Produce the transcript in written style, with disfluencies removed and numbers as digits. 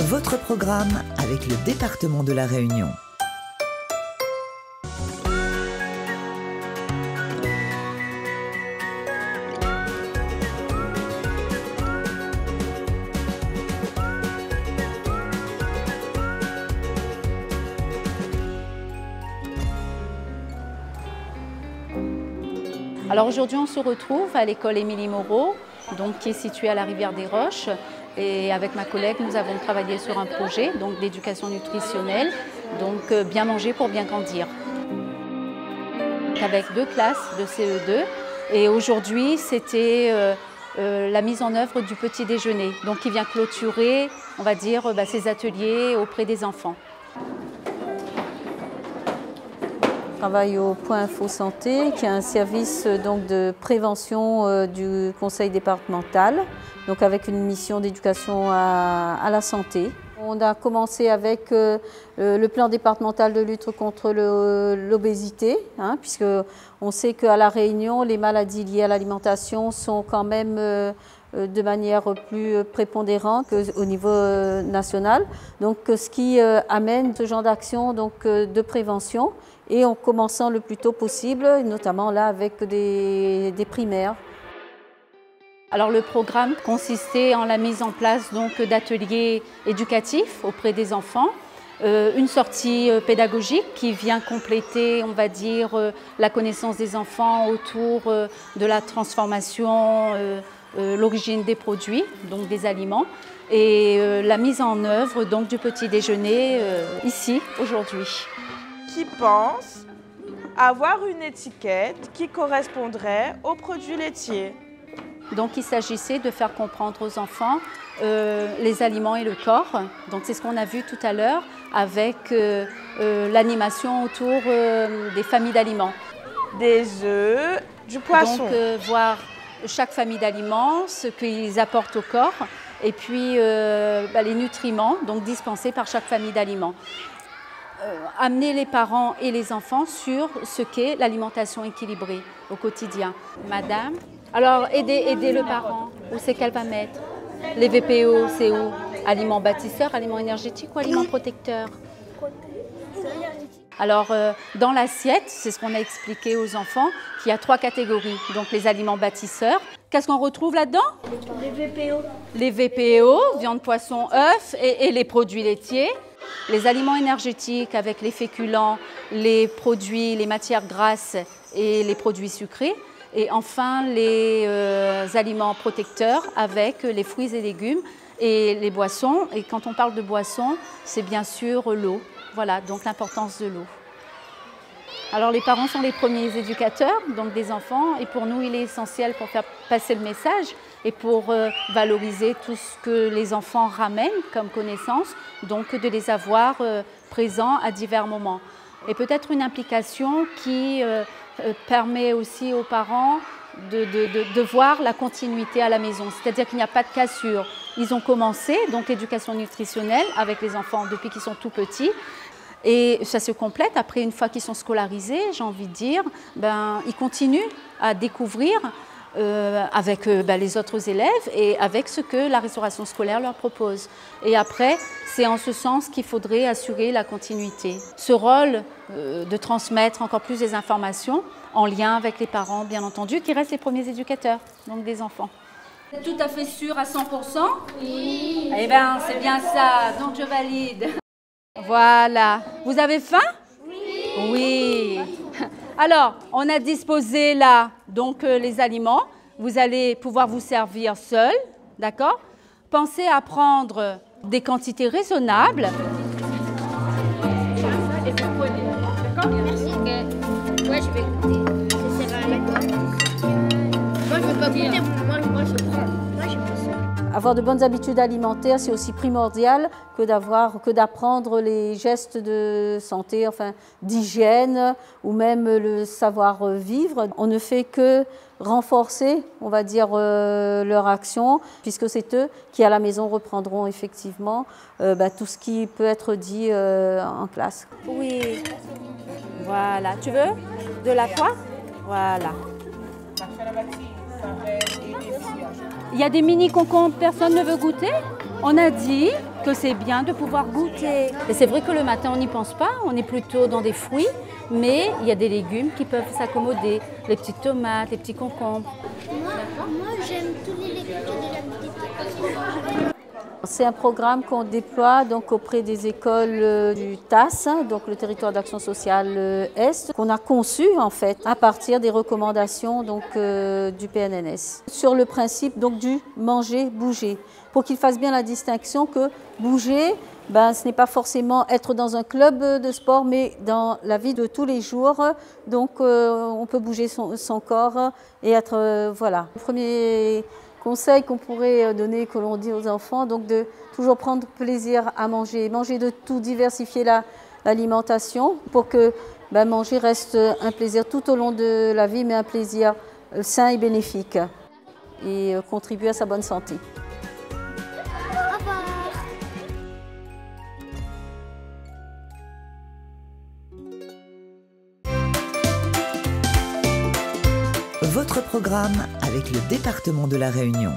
Votre programme avec le département de la Réunion. Alors aujourd'hui, on se retrouve à l'école Émilie Moreau, donc qui est située à la Rivière des Roches. Et avec ma collègue, nous avons travaillé sur un projet d'éducation nutritionnelle, donc bien manger pour bien grandir. Avec 2 classes de CE2. Et aujourd'hui, c'était la mise en œuvre du petit déjeuner, donc qui vient clôturer, on va dire, ces ateliers auprès des enfants. Je travaille au Point Info Santé, qui est un service donc, de prévention du conseil départemental, donc avec une mission d'éducation à la santé. On a commencé avec le plan départemental de lutte contre l'obésité, puisque on sait qu'à La Réunion, les maladies liées à l'alimentation sont quand même de manière plus prépondérante qu'au niveau national. Donc, ce qui amène ce genre d'action de prévention et en commençant le plus tôt possible, notamment là avec des primaires. Alors le programme consistait en la mise en place d'ateliers éducatifs auprès des enfants, une sortie pédagogique qui vient compléter, on va dire, la connaissance des enfants autour de la transformation, l'origine des produits, donc des aliments, et la mise en œuvre du petit déjeuner ici, aujourd'hui. Qui pense avoir une étiquette qui correspondrait aux produits laitiers. Donc il s'agissait de faire comprendre aux enfants les aliments et le corps. Donc c'est ce qu'on a vu tout à l'heure avec l'animation autour des familles d'aliments. Des œufs, du poisson. Donc voir chaque famille d'aliments, ce qu'ils apportent au corps et puis les nutriments dispensés par chaque famille d'aliments. Amener les parents et les enfants sur ce qu'est l'alimentation équilibrée au quotidien. Madame, alors aider le parent, où c'est qu'elle va mettre? Les VPO, c'est où? Aliments bâtisseurs, aliments énergétiques ou aliments protecteurs? Alors dans l'assiette, c'est ce qu'on a expliqué aux enfants, qu'il y a 3 catégories. Donc les aliments bâtisseurs. Qu'est-ce qu'on retrouve là-dedans? Les VPO. Les VPO, viande, poisson, œufs et les produits laitiers. Les aliments énergétiques avec les féculents, les produits, les matières grasses et les produits sucrés. Et enfin, les aliments protecteurs avec les fruits et légumes et les boissons. Et quand on parle de boissons, c'est bien sûr l'eau. Voilà, donc l'importance de l'eau. Alors les parents sont les premiers éducateurs des enfants et pour nous il est essentiel pour faire passer le message et pour valoriser tout ce que les enfants ramènent comme connaissances, donc de les avoir présents à divers moments. Et peut-être une implication qui permet aussi aux parents de voir la continuité à la maison, c'est-à-dire qu'il n'y a pas de cassure. Ils ont commencé l'éducation nutritionnelle avec les enfants depuis qu'ils sont tout petits. Et ça se complète après, une fois qu'ils sont scolarisés, j'ai envie de dire, ils continuent à découvrir avec les autres élèves et avec ce que la restauration scolaire leur propose. Et après, c'est en ce sens qu'il faudrait assurer la continuité. Ce rôle de transmettre encore plus des informations en lien avec les parents, bien entendu, qui restent les premiers éducateurs, donc des enfants. Vous êtes tout à fait sûr à 100%? Oui. Eh bien, c'est bien ça, donc je valide. Voilà. Vous avez faim? Oui. Oui. Alors, on a disposé là les aliments. Vous allez pouvoir vous servir seul, d'accord? Pensez à prendre des quantités raisonnables. Merci. Moi, je vais goûter. Ça sert à rien. Moi, je ne veux pas goûter. Moi, je prends. Avoir de bonnes habitudes alimentaires, c'est aussi primordial que d'apprendre les gestes de santé, enfin d'hygiène ou même le savoir-vivre. On ne fait que renforcer, on va dire, leur action, puisque c'est eux qui, à la maison, reprendront effectivement tout ce qui peut être dit en classe. Oui. Voilà. Tu veux de la poire? Voilà. Il y a des mini concombres, personne ne veut goûter? On a dit que c'est bien de pouvoir goûter. Et c'est vrai que le matin, on n'y pense pas, on est plutôt dans des fruits, mais il y a des légumes qui peuvent s'accommoder, les petites tomates, les petits concombres. Moi j'aime tous les légumes de la petite. C'est un programme qu'on déploie donc auprès des écoles du TAS, donc le territoire d'action sociale Est, qu'on a conçu en fait à partir des recommandations donc, du PNNS. Sur le principe donc du manger-bouger, pour qu'ils fassent bien la distinction que bouger, ce n'est pas forcément être dans un club de sport, mais dans la vie de tous les jours. Donc on peut bouger son corps et être, voilà. Le premier conseil qu'on pourrait donner, que l'on dit aux enfants, donc de toujours prendre plaisir à manger, manger de tout, diversifier l'alimentation pour que manger reste un plaisir tout au long de la vie, mais un plaisir sain et bénéfique et contribuer à sa bonne santé. Au revoir. Votre programme avec le département de la Réunion.